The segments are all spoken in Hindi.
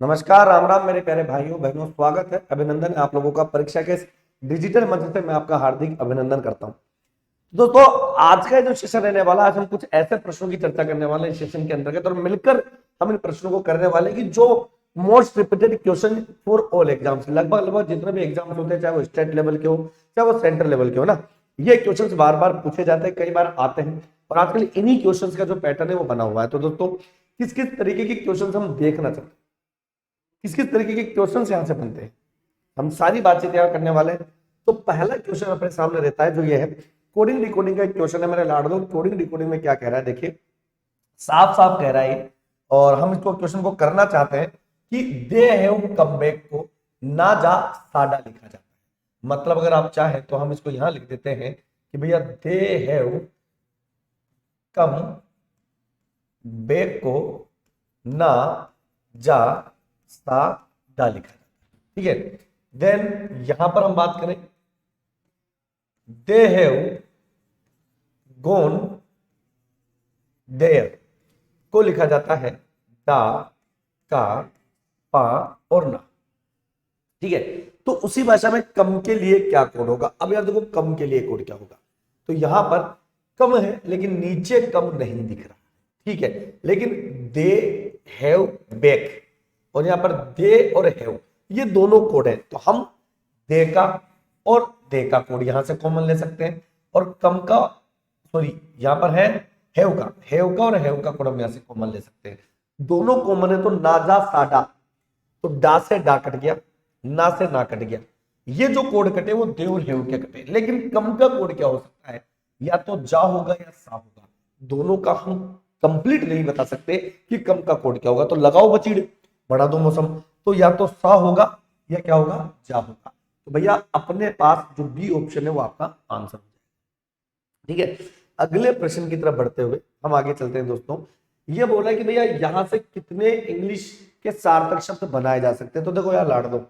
नमस्कार, राम राम मेरे प्यारे भाइयों बहनों, स्वागत है, अभिनंदन है आप लोगों का परीक्षा के इस डिजिटल मंच से। मैं आपका हार्दिक अभिनंदन करता हूं। दोस्तों, आज का जो सेशन रहने वाला, आज हम कुछ ऐसे प्रश्नों की चर्चा करने वाले हैं इस सेशन के अंतर्गत, और मिलकर हम इन प्रश्नों को करने वाले हैं कि जो most repeated question for all exams, लगभग लगभग जितने भी एग्जाम्स होते हैं, चाहे वो स्टेट लेवल के हो चाहे वो सेंट्रल लेवल के हो ना, ये क्वेश्चंस बार बार पूछे जाते हैं, कई बार आते हैं, और आजकल इन्हीं क्वेश्चंस का जो पैटर्न है वो बना हुआ है। तो दोस्तों, किस किस तरीके के क्वेश्चंस हम देखना चाहते हैं, किस किस तरीके के क्वेश्चन यहां से बनते हैं, हम सारी बातचीत यहाँ करने वाले हैं। तो पहला क्वेश्चन अपने सामने रहता है, जो ये है कोडिंग डिकोडिंग का एक क्वेश्चन है मेरे लाडलो। कोडिंग डिकोडिंग में क्या कह रहा है, देखिए, साफ साफ कह रहा है, और हम इसको क्वेश्चन को करना चाहते हैं कि दे हैव कम बैक को ना जा साडा लिखा जाता है। मतलब अगर आप चाहें तो हम इसको यहां लिख देते हैं कि भैया दे हैव कम बैक को ना जा साडा लिखा जाता है। ठीक है, देन यहां पर हम बात करें, दे हैव गोन देयर को लिखा जाता है दा, का, पा और ना। ठीक है, तो उसी भाषा में कम के लिए क्या कोड होगा। अब यार देखो, कम के लिए कोड क्या होगा, तो यहां पर कम है लेकिन नीचे कम नहीं दिख रहा। ठीक है, लेकिन दे हैव बैक और यहां पर दे और हैव, ये दोनों कोड है, तो हम दे का और दे का कोड यहां से कॉमन ले सकते हैं, और कम का, सॉरी यहां पर है हैव का और हैव का कोड हम यहां से कॉमन ले सकते हैं। दोनों कॉमन है, तो ना जा साडा, तो डा से डा कट गया, ना से ना कट गया। ये जो कोड कटे वो दे और हेव के कटे, लेकिन कम का कोड क्या हो सकता है, या तो जा होगा या सा होगा। दोनों का हम कंप्लीट नहीं बता सकते कि कम का कोड क्या होगा। तो लगाओ बचीड़, बढ़ा दो मौसम, तो या तो सा होगा या क्या होगा, जा होगा। तो भैया अपने पास जो बी ऑप्शन है वो आपका आंसर हो जाएगा। ठीक है, अगले प्रश्न की तरफ बढ़ते हुए हम आगे चलते हैं। दोस्तों, ये बोला है कि भैया यहां से कितने इंग्लिश के सार्थक शब्द बनाए जा सकते हैं। तो देखो यार लाड़ दो,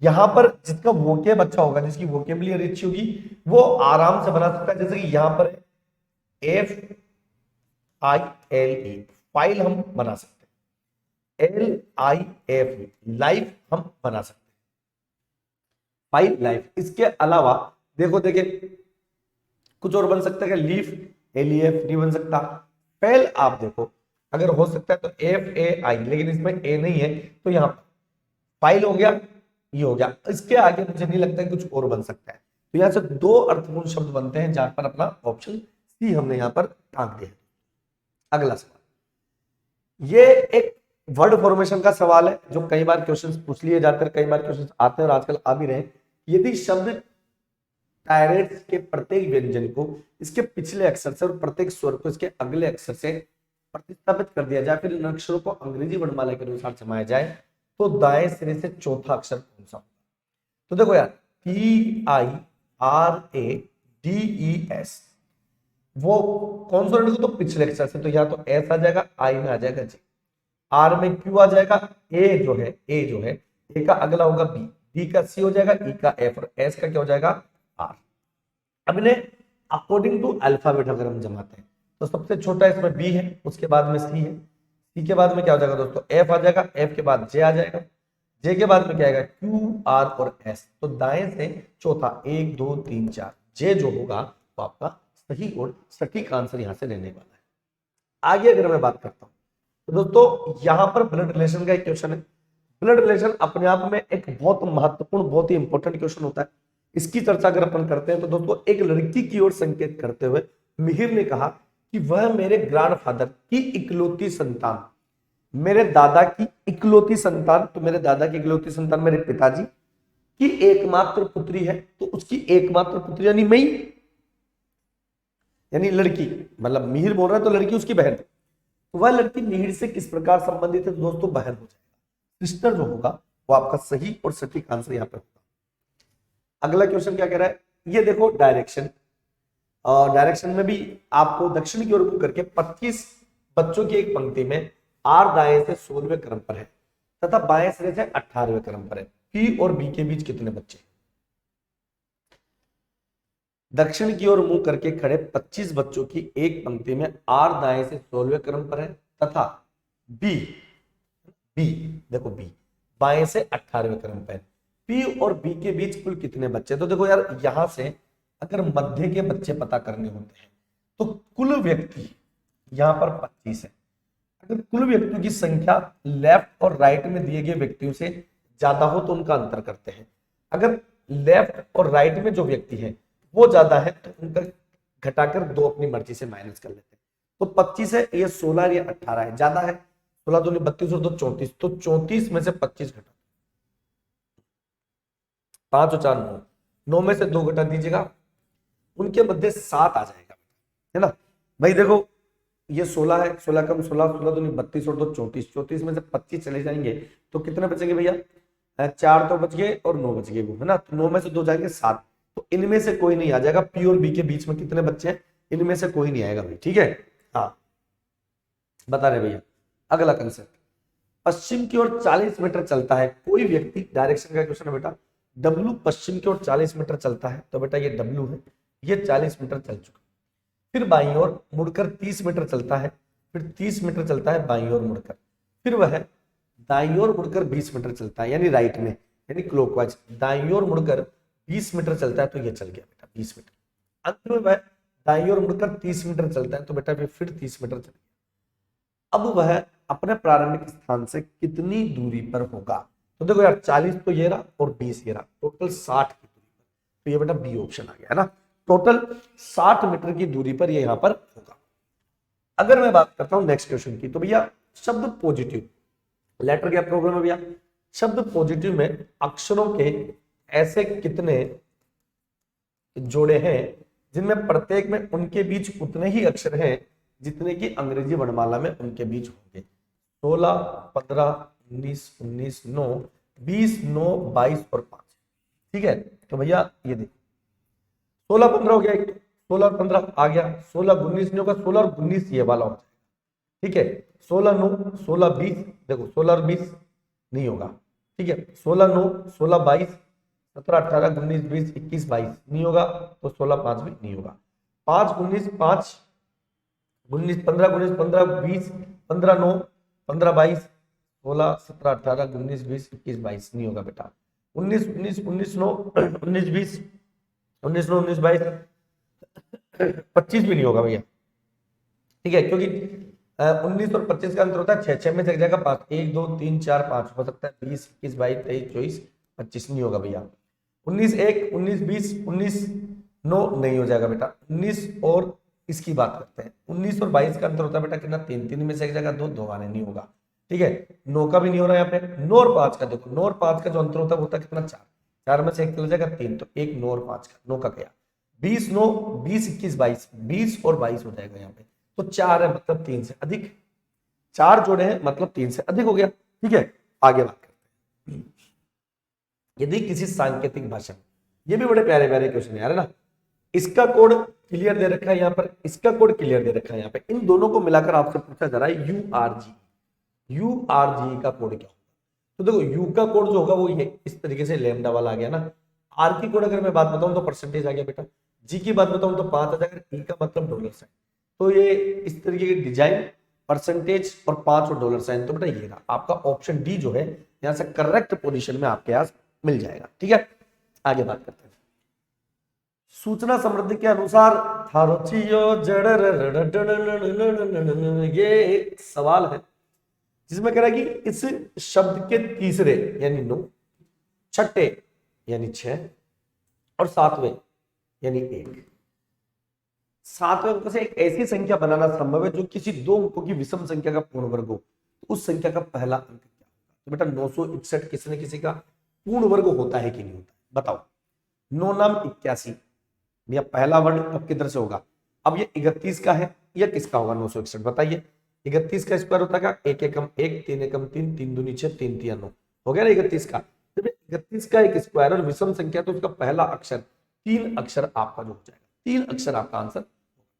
यहां पर जिसका वोकेब अच्छा होगा, जिसकी वोकेबुलरी अच्छी होगी, वो आराम से बना सकता है। जैसे कि यहां पर FILE फाइल हम बना सकते हैं, LIFE लाइफ हम बना सकते हैं, फाइल लाइफ। इसके अलावा देखो, देखिए कुछ और बन सकता है, लीफ LEF नहीं बन सकता। फेल आप देखो, अगर हो सकता है तो FAI, लेकिन इसमें ए नहीं है, तो यहां फाइल हो गया, ये हो गया। इसके आगे मुझे नहीं लगता है कुछ और बन सकता है। तो यहां से दो अर्थपूर्ण शब्द बनते हैं, जहां पर अपना ऑप्शन सी हमने यहां पर टांग दिया। अगला सवाल, ये एक वर्ड फॉर्मेशन का सवाल है, जो कई बार क्वेश्चंस पूछ लिए जाते हैं, कई बार क्वेश्चंस आते हैं और आजकल आ भी रहे हैं। यदि शब्द टायरेट्स के प्रत्येक व्यंजन को इसके पिछले अक्षर से और प्रत्येक स्वर को इसके अगले अक्षर से प्रतिस्थापित कर दिया जाए, फिर इन अक्षरों को अंग्रेजी वर्णमाला के अनुसार जमाया जाए, तो दाएं सिरे से चौथा अक्षर कौन सा होगा। तो देखो यार, PIRADES, वो कॉन्सोनेंट को तो पिछले अक्षर से, तो या तो एस आ जाएगा, आई में आ जाएगा जी, आर में क्यू आ जाएगा, ए जो है ए का अगला होगा बी, डी का सी हो जाएगा, ई का एफ, और एस का क्या हो जाएगा आर। अब इन्हें अकॉर्डिंग टू अल्फाबेट अगर हम जमाते हैं, तो सबसे छोटा इसमें बी है, उसके बाद में सी है, सी के बाद में क्या हो जाएगा दोस्तों, एफ आ जाएगा, एफ के बाद जे आ जाएगा, जे के बाद में क्या आएगा क्यू आर और एस। तो दाएं से चौथा, 1 2 3 4, जे जो होगा वो आपका सही और सटीक आंसर यहां से लेने वाला है। आगे अगर मैं बात करता हूं, तो दोस्तों यहां पर ब्लड रिलेशन का एक क्वेश्चन है। ब्लड रिलेशन अपने आप में एक बहुत महत्वपूर्ण, बहुत ही इंपॉर्टेंट क्वेश्चन होता है। इसकी चर्चा अगर अपन करते हैं, तो दोस्तों एक लड़की की ओर संकेत करते हुए मिहिर ने कहा कि वह मेरे ग्रैंडफादर की इकलौती संतान, मेरे दादा की इकलौती संतान, तो मेरे दादा की इकलौती संतान मेरे पिताजी की एकमात्र पुत्री है, तो उसकी एकमात्र पुत्री यानी मई, यानी लड़की, मतलब मिहिर बोल रहा है तो लड़की उसकी बहन, तो वह लड़की मिहिर से किस प्रकार संबंधित है, तो दोस्तों बहन हो जाएगा। सिस्टर जो होगा वो आपका सही और सटीक आंसर यहां पर होगा। अगला क्वेश्चन क्या कह रहा है, ये देखो डायरेक्शन, डायरेक्शन में भी आपको दक्षिण की ओर मुंह करके 25 बच्चों की एक पंक्ति में आर दाएं से 16वें क्रम पर है तथा बाएं सिरे से 18वें क्रम पर है। पी और बी के बीच कितने बच्चे। दक्षिण की ओर मुंह करके खड़े 25 बच्चों की एक पंक्ति में आर दाएं से 16वें क्रम पर है तथा बी बी, देखो बी बाएं से 18वें क्रम पर, पी और बी के बीच कुल कितने बच्चे। तो देखो यार यहां से अगर मध्य के बच्चे पता करने होते हैं तो कुल व्यक्ति यहां पर 25 है। अगर कुल व्यक्तियों की संख्या लेफ्ट और राइट में दिए गए व्यक्तियों से ज्यादा हो तो उनका अंतर करते हैं। अगर लेफ्ट और राइट में जो व्यक्ति है वो ज्यादा है तो उनका घटाकर 2 अपनी मर्जी से माइनस कर लेते हैं। तो 25 है, ये 16 या 18 है, ज्यादा है। 16 दूनी 32 और 2 34, तो 34 में से 25 घटा, 5 और 4 9, 9 में से 2 घटा दीजिएगा, उनके मध्य 7 आ जाएगा, है ना भाई। देखो ये 16 है, 16 कम 16, 16 दूनी 32 और 2 34, 34 में से 25 चले जाएंगे तो कितने बचेंगे भैया, 4 तो बच गए और 9 बच गए वो, है ना। तो 9 में से 2 जाएंगे 7, तो इनमें से कोई नहीं आ जाएगा। पी और बी के बीच में कितने बच्चे हैं, इनमें से कोई नहीं आएगा भाई, ठीक है। हाँ बता रहे भैया। अगला कंसेप्ट, पश्चिम की ओर 40 मीटर चलता है कोई व्यक्ति, डायरेक्शन का क्वेश्चन है बेटा। डब्ल्यू पश्चिम की ओर 40 मीटर चलता है, तो बेटा ये डब्ल्यू है, ये 40 मीटर चल चुका। फिर बाईं ओर मुड़कर 30 मीटर चलता है, फिर 30 मीटर चलता है बाईं ओर मुड़कर, फिर वह दाईं ओर मुड़कर 20 मीटर चलता है, यानी राइट में, यानी क्लॉकवाइज दाईं ओर मुड़कर 20 मीटर चलता है, तो ये चल गया बेटा 20 मीटर। अंत में वह दाईं ओर मुड़कर 30 मीटर चलता है, तो बेटा फिर 30 मीटर चल गया। अब वह अपने प्रारंभिक स्थान से कितनी दूरी पर होगा। तो देखो यार 40 तो ये रहा और 20 ये रहा, टोटल 60 की दूरी पर, तो ये बेटा बी ऑप्शन आ गया, है ना। टोटल 60 मीटर की दूरी पर ये यहां पर होगा। अगर मैं बात करता हूं नेक्स्ट क्वेश्चन की, तो भैया शब्द पॉजिटिव, लेटर क्या प्रॉब्लम है भैया, शब्द पॉजिटिव में अक्षरों के ऐसे कितने जोड़े हैं जिनमें प्रत्येक में उनके बीच उतने ही अक्षर हैं जितने की अंग्रेजी वर्णमाला में उनके बीच होंगे। 16, 15, 19, 19, 9, 20, 9, 22 और 5, ठीक है। तो भैया ये देखो 16 15 हो गया, एक 16 और 15 आ गया, 16 19 नहीं होगा, 16 और 19 ये वाला हो जाएगा, ठीक है। 16 9 16 20, देखो 16 और 20 नहीं होगा, ठीक है। 16 9 16 22 17 18 19 20 21 22 नहीं होगा, तो 16 5 भी नहीं होगा। 5 19 5 19 15 19 15 20 15 9 15 22 16 17 18 19 20 21 22 नहीं होगा बेटा। 19 19 19 9 19 20 19 9 19 22 25 भी नहीं होगा भैया, ठीक है, क्योंकि 19 और 25 का अंतर होता है 6, 6 में से जाएगा 5, 1 2 3 4 5 हो सकता है, 20 21 22 23 24 25 नहीं होगा भैया। 19 1 19 20 19 9 नहीं हो जाएगा बेटा। 19 और इसकी बात करते हैं, 19 और 22 का अंतर होता है बेटा कितना, 3, 3 में से एक जगह 2, 2 आने नहीं होगा, ठीक है। 9 का भी नहीं हो रहा है यहाँ पे। 9 और 5 का देखो, 9 और 5 का जो अंतर होता है वो होता है कितना, 4, 4 में से एक चला जाएगा 3, तो 1 9 और 5 का, 9 का गया। 20 9 20 21 22 20 और 22 हो जाएगा यहाँ पे, तो 4 है मतलब 3 से अधिक, 4 जोड़े हैं मतलब 3 से अधिक हो गया, ठीक है। आगे बात करते हैं, यदि किसी सांकेतिक भाषा में, ये भी बड़े प्यारे प्यारे क्वेश्चन है ना, इसका कोड क्लियर दे रखा है यहाँ पर, इसका कोड क्लियर दे रखा है यहाँ पे, इन दोनों को मिलाकर आपसे पूछा जा रहा है URG, URG का कोड क्या होगा। तो देखो यू का कोड जो होगा वो ये इस तरीके से लैम्डा वाला आ गया ना। आर की कोड अगर मैं बात बताऊं तो परसेंटेज आ गया बेटा, जी की बात बताऊं तो 5 आ जाएगा, ई का मतलब डॉलर साइन, तो ये इस तरीके की डिजाइन, परसेंटेज और 5 और डॉलर साइन, तो बेटा ये रहा आपका ऑप्शन डी जो है यहां से करेक्ट पोजीशन में आपके पास मिल जाएगा, ठीक है। आगे बात करते हैं, सूचना समृद्धि के अनुसार ये एक सवाल है जिसमें कह रहा है कि इस शब्द के तीसरे यानी 9, छठे यानी 6 और 7वें यानी 1, 7वें अंक से एक ऐसी संख्या बनाना संभव है जो किसी 2 अंकों की विषम संख्या का पूर्ण वर्ग हो, तो उस संख्या का पहला अंक क्या होगा। तो बेटा 961 किसी न किसी का पूर्ण वर्ग होता है कि नहीं होता, बताओ। 9 नाम 81, यह पहला वर्ग अब किधर से होगा, अब ये 31 का है, यह किसका होगा 961 बताइए। 31 का स्क्वायर होता है 1 एकम 1 3 एकम 3 3 दूनी 6 3 3 9 हो गया ना 31 का। जब 31 का एक स्क्वायर और विषम संख्या तो उसका पहला अक्षर 3 अक्षर आपका जो हो जाएगा, 3 अक्षर आपका आंसर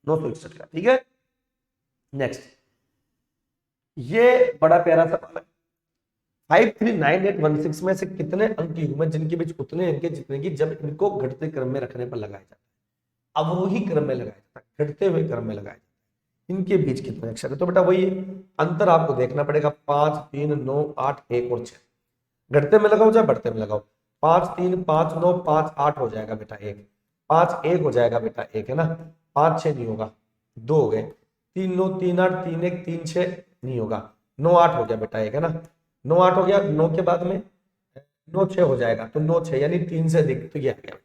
961 का, ठीक है। नेक्स्ट, ये बड़ा प्यारा सवाल है, 539816 में से कितने अंक युग्म हैं जिनके बीच उतने अंक जितने की जब इनको घटते क्रम में रखने पर लगाया जाता है, अवरोही क्रम में लगाया जाता है, घटते हुए क्रम में लगाया जाता है। इनके बीच कितने अक्षर है? तो बेटा वही अंतर आपको देखना पड़ेगा। 5 3 9 8 1 और 6, घटते में लगाओ चाहे बढ़ते में लगाओ। 5 3 5 9 5 8 हो जाएगा बेटा 1, 5 1 हो जाएगा बेटा 1 है ना, 5 6 नहीं होगा, 2 हो गए, 3 9 3 8 3 1 3 6 नहीं होगा, 9 8 हो गया बेटा 1 है ना, 9 8 हो गया, 9 के बाद में 9 6 हो जाएगा, तो 9 6 यानी 3 से अधिक, तो ये आ गया।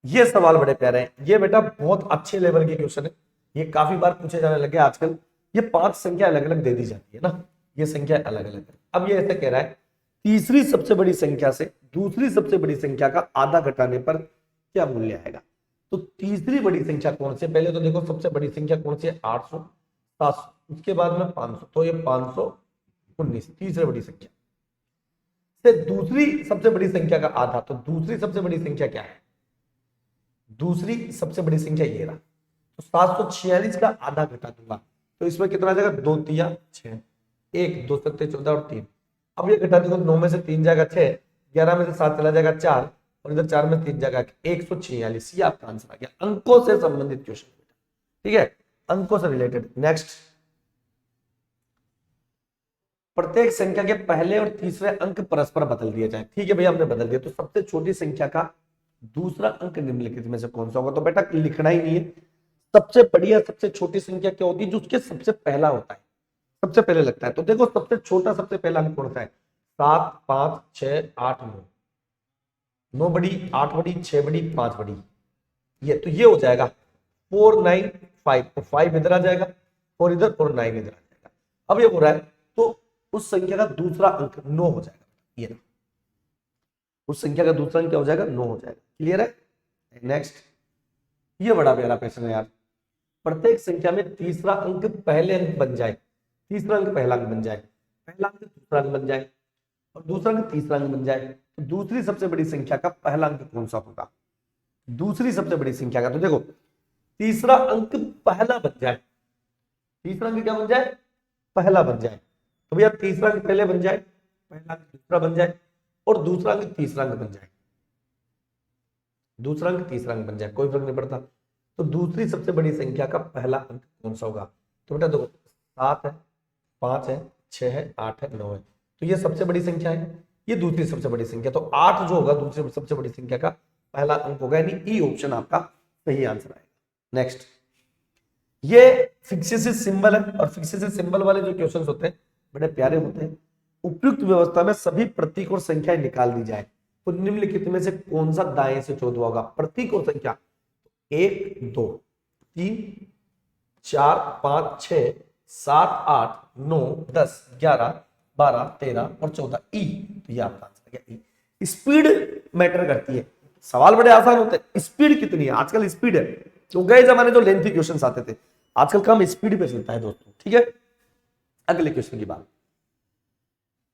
ये सवाल बड़े प्यारे हैं, ये बेटा बहुत अच्छे लेवल के क्वेश्चन है, ये काफी बार पूछे जाने लगे आजकल। ये 5 संख्या अलग अलग दे दी जाती है ना, ये संख्या अलग अलग है। अब ये ऐसा कह रहा है तीसरी सबसे बड़ी संख्या से दूसरी सबसे बड़ी संख्या का आधा घटाने पर क्या मूल्य आएगा? तो तीसरी बड़ी संख्या कौन सी? पहले तो देखो सबसे बड़ी संख्या कौन सी है? 800 700, उसके बाद में 500, तो ये 519 तीसरी बड़ी संख्या से दूसरी सबसे बड़ी संख्या का आधा। तो दूसरी सबसे बड़ी संख्या क्या है? दूसरी सबसे बड़ी संख्या ये रहा, तो 746 का आधा घटा दूंगा, तो इसमें कितना आ जाएगा? 2 तिया 6, 1 2 सत्ते 14 और 3। अब ये घटा दूंगा, 9 में से 3 जाएगा 6, 11 में से 7 चला जाएगा 4, और इधर 4 में 3 जाएगा 146। ये आपका आंसर आ गया, अंकों से संबंधित क्वेश्चन। ठीक है, अंकों से रिलेटेड। नेक्स्ट, प्रत्येक संख्या के पहले और तीसरे अंक परस्पर बदल दिए जाए। ठीक है भैया, हमने बदल दिया, तो सबसे छोटी संख्या का दूसरा अंक निम्नलिखित में से कौन सा होगा? तो बेटा लिखना ही नहीं है, सबसे बढ़िया सबसे छोटी संख्या क्या होती है? जो उसके सबसे पहला होता है, सबसे पहले लगता है। तो देखो सबसे छोटा सबसे पहला अंक कौन सा है? 7 5 6 8 9, 9 बड़ी 8 बड़ी 6 बड़ी 5 बड़ी, ये तो ये हो जाएगा 4 9 5, तो 5 इधर आ जाएगा और इधर, और 9 इधर आ जाएगा। अब ये हो रहा है, तो उस संख्या का दूसरा अंक 9 हो जाएगा, ये उस संख्या का दूसरा अंक क्या हो जाएगा? 9 हो जाएगा। क्लियर है? नेक्स्ट, ये बड़ा प्यारा क्वेश्चन है यार, प्रत्येक संख्या में तीसरा अंक पहले अंक बन जाए, तीसरा अंक पहला अंक बन जाए, पहला अंक दूसरा अंक बन जाए, और दूसरा अंक तीसरा अंक बन जाए, तो दूसरी सबसे बड़ी संख्या का पहला अंक कौन सा होगा? दूसरी सबसे बड़ी संख्या का, तो देखो तीसरा अंक पहला बन जाए, तीसरा अंक क्या बन जाए? पहला बन जाए, तो भैया तीसरा अंक पहले बन जाए, पहला अंक दूसरा बन जाए, और दूसरा अंक तीसरा अंक बन जाए, दूसरा अंक तीसरा अंक बन जाए, कोई फर्क नहीं पड़ता। तो दूसरी सबसे बड़ी संख्या का पहला अंक कौन सा होगा? तो बेटा देखो 7 है 5 है 6 है 8 है 9 है, तो ये सबसे बड़ी संख्या है, ये दूसरी सबसे बड़ी संख्या, तो 8 जो होगा दूसरी सबसे बड़ी संख्या का पहला अंक होगा, यानी ई ऑप्शन आपका सही आंसर आएगा। नेक्स्ट, ये फिक्सेसिस सिंबल है, और फिक्सेसिस सिंबल वाले जो क्वेश्चंस होते हैं बड़े प्यारे होते हैं। उपयुक्त व्यवस्था में सभी प्रतीक और संख्याएं निकाल दी जाए, तो निम्नलिखित में से कौन सा दाएं से चौदवा होगा? प्रतीक और संख्या 1 2 3 4 5 6 7 8 9 10 11 12 13 और 14, ई, तो ये आपका आंसर है ई। स्पीड मैटर करती है, सवाल बड़े आसान होते हैं, स्पीड कितनी है? आजकल स्पीड है, तो गए जमाने जो लेंथी क्वेश्चन आते थे, आजकल कम स्पीड पे चलता है दोस्तों। ठीक है, अगले क्वेश्चन की बात,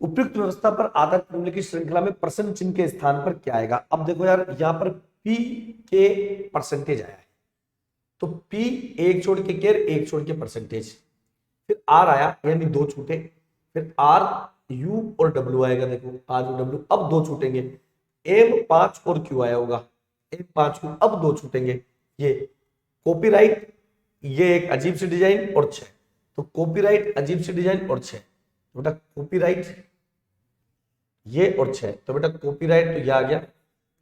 उपयुक्त व्यवस्था पर आधारित निम्नलिखित श्रृंखला में प्रश्न चिन्ह के स्थान पर क्या आएगा? अब देखो यार, यहां पर पी के परसेंटेज आया है, तो पी एक छोड़ के केयर, एक छोड़ के परसेंटेज, फिर आर आया यानी 2 छूटे, फिर आर यू और डब्ल्यू आएगा, देखो आर यू डब्ल्यू, अब 2 छूटेंगे, एम 5 और क्यू आया होगा, एम 5 क्यू, अब 2 छूटेंगे, ये कॉपीराइट, ये एक अजीब सी डिजाइन, और 6, तो कॉपीराइट अजीब सी डिजाइन और 6, तो बेटा कॉपीराइट ये और 6, तो बेटा कॉपीराइट तो ये आ गया,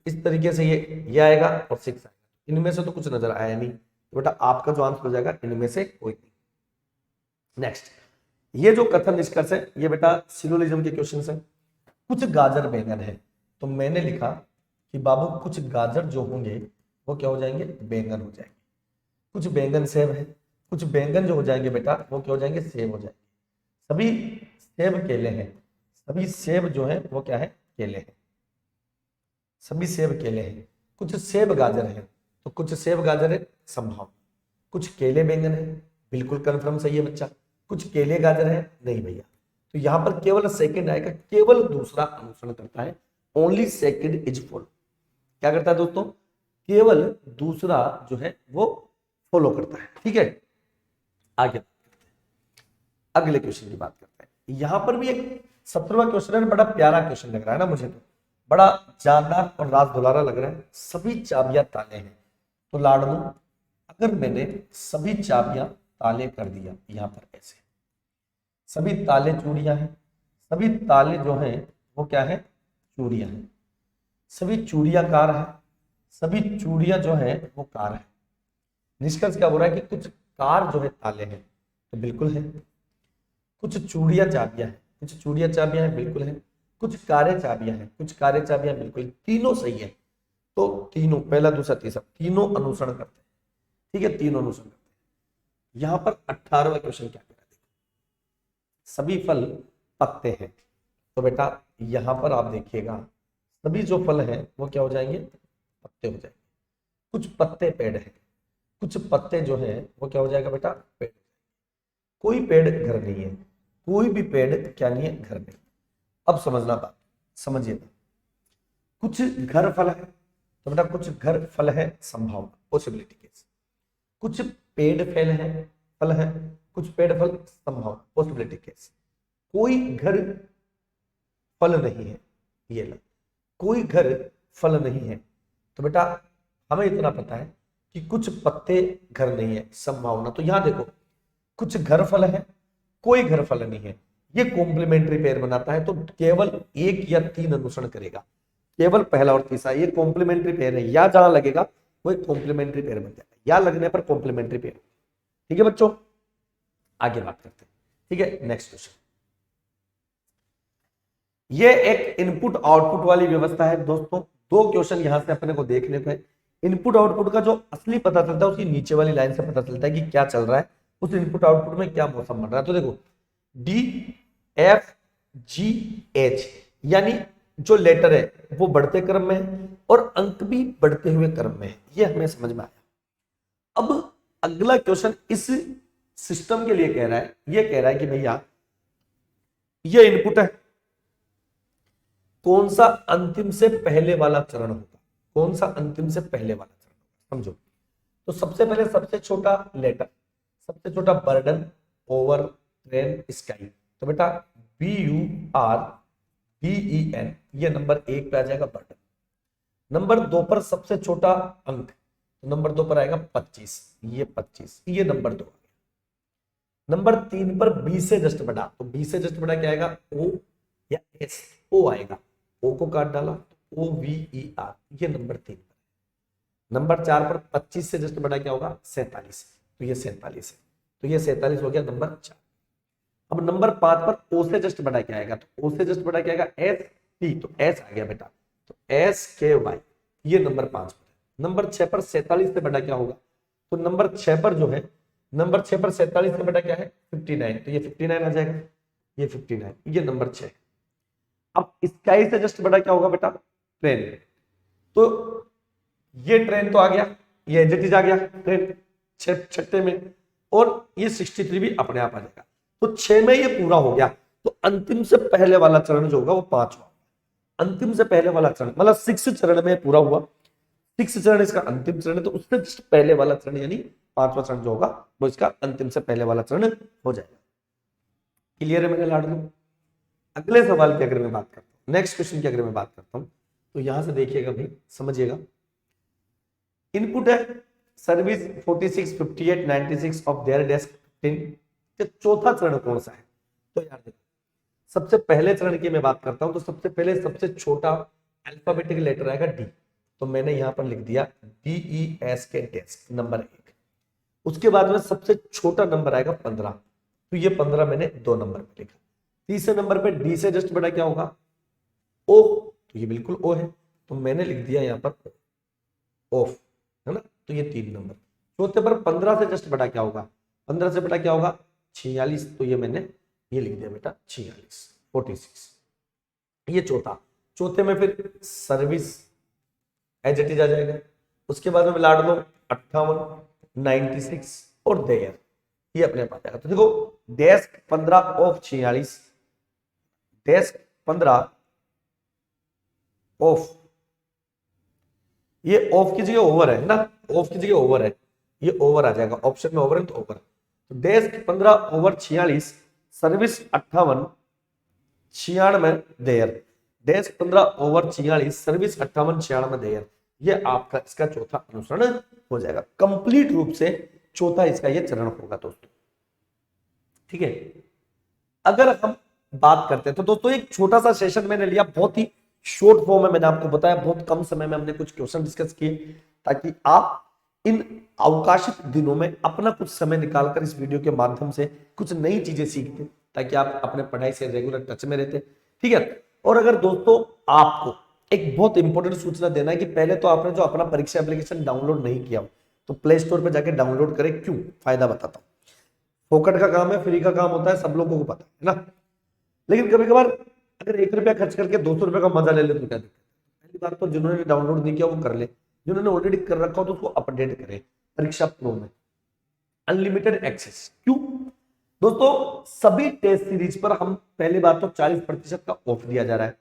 इस तरीके से ये आएगा और 6 आएगा, इनमें से तो कुछ नजर आया नहीं, तो बेटा आपका जो आंसर हो जाएगा इनमें से कोई नहीं। नेक्स्ट, ये जो कथन निष्कर्ष है ये बेटा सिलोजिज्म के क्वेश्चन है। कुछ गाजर बैंगन है, तो मैंने लिखा कि बाबू कुछ गाजर जो होंगे वो क्या हो जाएंगे? बैंगन हो जाएंगे। कुछ बैंगन सेब है, कुछ बैंगन जो हो जाएंगे बेटा वो क्या हो जाएंगे? सेब हो जाएंगे। सभी सेब केले हैं, सभी सेब जो है वो क्या है? केले हैं, सभी सेब केले हैं। कुछ सेब गाजर है, तो कुछ सेब गाजर है संभव, कुछ केले बैंगन है, बिल्कुल कंफर्म सही है बच्चा, कुछ केले गाजर है नहीं भैया, तो यहां पर केवल सेकंड आएगा, केवल दूसरा अनुसरण करता है, ओनली सेकंड इज फॉलो। क्या करता है दोस्तों? केवल दूसरा जो है वो फॉलो करता है। ठीक है, आगे अगले क्वेश्चन की बात करते हैं। यहां पर भी एक 17वां क्वेश्चन है, बड़ा प्यारा क्वेश्चन लग रहा है ना मुझे, तो बड़ा जानदार और राज दुलारा लग रहा है। सभी चाबियां ताले हैं, तो लाडनू अगर मैंने सभी चाबियां ताले कर दिया, यहां पर ऐसे सभी ताले चूड़ियां हैं, सभी ताले जो हैं वो क्या है, चूड़ियां हैं, सभी चूड़ियां कार है, सभी चूड़ियां जो है वो कार है। निष्कर्ष क्या हो रहा है कि कुछ कार जो है ताले हैं, तो बिल्कुल है। कुछ चूड़ियां चाबियां हैं, कुछ चूड़ियां चाबियां हैं, बिल्कुल है। कुछ कारें चाबियां हैं, कुछ कारें चाबियां, बिल्कुल, तीनों सही है। तो तीनों, पहला दूसरा तीसरा, तीनों अनुसरण करते हैं। ठीक है, तीनों अनुसरण करते हैं। यहां पर 18वां क्वेश्चन क्या कह रहा है, सभी फल पत्ते हैं। तो बेटा यहां पर आप देखिएगा, सभी जो फल हैं वो क्या हो जाएंगे, पत्ते हो जाएंगे। कुछ पत्ते पेड़ है, कुछ पत्ते जो है वो क्या हो जाएगा बेटा, पेड़। कोई पेड़ घर नहीं है, कोई भी पेड़ क्या नहीं है, घर नहीं। अब समझना बात, समझिएगा। कुछ घर फल है, तो बेटा कुछ घर फल है, संभावना, पॉसिबिलिटी केस। कुछ पेड़ फल है, फल है, कुछ पेड़ फल संभावना, पॉसिबिलिटी केस। कोई घर फल नहीं है, ये लग, कोई घर फल नहीं है। तो बेटा हमें इतना पता है कि कुछ पत्ते घर नहीं है, संभावना। तो यहां देखो, कुछ घर फल है, कोई घर फल नहीं है, ये कॉम्प्लीमेंट्री पेयर बनाता है। तो केवल एक या तीन अनुसरण करेगा, केवल पहला और तीसरा, ये कॉम्प्लीमेंट्री पेयर है। या जहां लगेगा वो एक कॉम्प्लीमेंट्री पेयर बन जाएगा, या लगने पर कॉम्प्लीमेंट्री पेयर। ठीक है बच्चों, आगे बात करते हैं। ठीक है, नेक्स्ट क्वेश्चन। ये एक इनपुट आउटपुट वाली व्यवस्था है दोस्तों। दो क्वेश्चन यहां से अपने को देखने को है। इनपुट आउटपुट का जो असली पता चलता है उसकी नीचे वाली लाइन से पता चलता है कि क्या चल रहा है, उस इनपुट आउटपुट में क्या मौसम बन रहा है। तो देखो DFGH, यानी जो लेटर है वो बढ़ते क्रम में है और अंक भी बढ़ते हुए क्रम में है, ये हमें समझ में आया। अब अगला क्वेश्चन इस सिस्टम के लिए कह रहा है, ये कह रहा है कि भैया ये इनपुट है, कौन सा अंतिम से पहले वाला चरण होगा, कौन सा अंतिम से पहले वाला चरण होगा, समझो। तो सबसे पहले सबसे छोटा लेटर, सबसे छोटा बर्डन ओवर ट्रेन स्काई। तो बेटा BURDEN, ये नंबर 1 पे आ जाएगा बर्डन। नंबर 2 पर सबसे छोटा अंक, तो नंबर 2 पर आएगा 25, ये 25, ये नंबर 2 आ गया। नंबर 3 पर B से जस्ट बड़ा, तो B से जस्ट बड़ा क्या आएगा, O या S, O आएगा, O को काट डाला तो OVER, ये नंबर 3 पर। नंबर 4 पर 25 से जस्ट बड़ा क्या होगा, 47, तो ये 47 है, तो ये 47 हो गया नंबर 4। अब नंबर 5 पर O से जस्ट बड़ा क्या आएगा, तो O से जस्ट बड़ा क्या आएगा, ST, तो S आ गया बेटा, तो SKY, ये नंबर 5 पर है। नंबर 6 पर 47 से बड़ा क्या होगा, तो नंबर 6 पर जो है, नंबर 6 पर 47 से बड़ा क्या है, 59, तो ये 59 आ जाएगा, ये 59, ये नंबर 6। अब स्काई से जस्ट बड़ा क्या होगा बेटा, ट्रेन, तो ये ट्रेन तो आ गया, ये एजेटिज आ गया ट्रेन छठे में, और ये 63 भी अपने आप आ जाएगा। तो 6 में ये पूरा हो गया। तो अंतिम से पहले वाला चरण जो होगा वो 5वां, अंतिम से पहले वाला चरण मतलब 6 चरण में पूरा हुआ, 6 चरण इसका अंतिम चरण है, तो उससे जस्ट पहले वाला चरण यानी 5वां चरण जो होगा वो इसका अंतिम से पहले वाला चरण हो जाएगा। क्लियर है मेरे लाडलो। अगले सवाल की अगर मैं बात करता हूं, नेक्स्ट क्वेश्चन की अगर मैं बात करता हूं, तो यहां से देखिएगा भाई, समझिएगा। इनपुट है सर्विस 46, 58, 96 ऑफ देयर डेस्क 15, चौथा चरण कौन सा है। तो यार देखो, सबसे पहले चरण की मैं बात करता हूं, तो सबसे पहले सबसे छोटा अल्फाबेटिक लेटर आएगा D, तो मैंने यहां पर लिख दिया DES के डेस्क नंबर 1। उसके बाद में सबसे छोटा नंबर आएगा 15, तो ये 15 मैंने 2 नंबर पे लिखा। तीसरे नंबर पे D से जस्ट बड़ा क्या होगा, O, तो ये बिल्कुल O है, तो मैंने लिख दिया यहां पर ऑफ, है ना, तो ये 3 नंबर। चौथे पर 15 से जस्ट बड़ा क्या होगा, 15 से बड़ा क्या होगा, 46, तो ये मैंने ये लिख दिया बेटा 46, 46, ये चौथा। चौथे में फिर सर्विस एज इट इज आ जाएगा। उसके बाद में मिला लो 58, 96 और देयर, ये अपने आप आ जाएगा। तो देखो डेस्क 15 ऑफ 46, डेस्क 15 ऑफ, ये ऑफ की जगह ओवर है ना, ऑफ की जगह ओवर है, ये ओवर आ जाएगा, ऑप्शन में ओवर है तो ओवर। तो desk 15 over 46, service 58, 96 there, desk 15 over 46, service 58, 96 there. ये आपका इसका चौथा अनुसरण हो जाएगा। कंप्लीट रूप से चौथा इसका ये चरण होगा दोस्तों। ठीक है, अगर हम बात करते हैं तो दोस्तों एक छोटा सा सेशन मैंने लिया, बहुत ही शॉर्ट फॉर्म में मैंने आपको बताया, बहुत कम समय में हमने कुछ क्वेश्चन डिस्कस किए ताकि आप इन अवकाशित दिनों में अपना कुछ समय निकालकर इस वीडियो के माध्यम से कुछ नई चीजें सीखते, ताकि आप अपने पढ़ाई से रेगुलर टच में रहते। ठीक है, और अगर दोस्तों आपको एक बहुत इंपॉर्टेंट सूचना देना है कि पहले तो आपने जो अपना परीक्षा एप्लीकेशन डाउनलोड नहीं किया तो प्ले स्टोर पर जाके डाउनलोड करें। क्यों? फायदा बताता हूं। फोकट का काम है, फ्री का काम होता है, सब लोगों को पता है ना। लेकिन कभी कभार अगर 1 रुपया खर्च करके 200 रुपए का मजा ले ले तो क्या दिक्कत है? पहली बात तो जिन्होंने डाउनलोड नहीं किया वो कर ले, जिन्होंने ऑलरेडी कर रखा हो तो उसको अपडेट करें। परीक्षा प्रो में अनलिमिटेड एक्सेस। क्यों दोस्तों? सभी टेस्ट सीरीज पर हम पहली बात तो 40% का ऑफ दिया जा रहा है।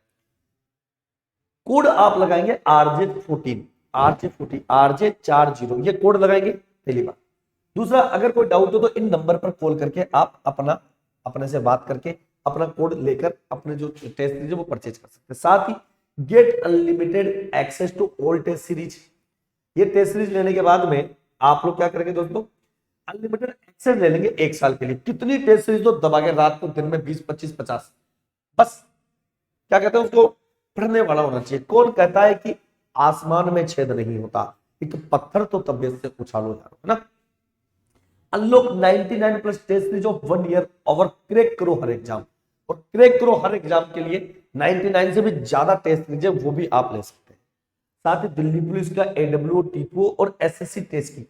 कोड आप लगाएंगे RJ14 RJ40 ये कोड लगाएंगे पहली बात। दूसरा, अगर कोई डाउट हो तो इन नंबर पर कॉल करके आप अपने से बात करके अपना कोड लेकर अपने जो टेस्ट सीरीज वो परचेज कर सकते हैं। साथ ही get unlimited access to all test series, ये टेस्ट सीरीज लेने के बाद में आप लोग क्या करेंगे दोस्तों? अनलिमिटेड एक्सेस ले लेंगे 1 साल के लिए। कितनी टेस्ट सीरीज तो दबा के रात को दिन में 20, 25, 50, बस क्या कहते हैं उसको, पढ़ने वाला होना चाहिए। कौन कहता है कि आसमान में छेद नहीं होता, एक पत्थर तो तबियत से उछालो यार, है ना। Unlock 99 plus test series of 1 year और क्रैक करो हर एग्जाम, और क्रैक करो हर एग्जाम के लिए 99 से भी ज्यादा टेस्ट सीरीज है वो भी आप ले सकते हैं। साथ ही दिल्ली पुलिस का AWO, TPO और SSC टेस्ट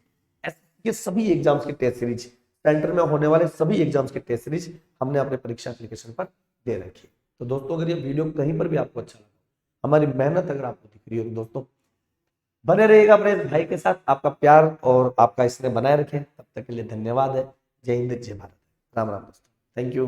के सभी एग्जाम्स के टेस्ट सीरीज, सेंटर में होने वाले सभी एग्जाम्स के टेस्ट सीरीज हमने अपने परीक्षा एप्लीकेशन पर दे रखी है। तो दोस्तों अगर ये वीडियो कहीं पर भी आपको अच्छा लगा, हमारी मेहनत अगर आपको दिख रही हो, दोस्तों बने रहिएगा अपने भाई के साथ। आपका प्यार और आपका इसने बनाए रखें। तब तक के लिए धन्यवाद है। जय हिंद, जय भारत, राम राम दोस्तों, थैंक यू।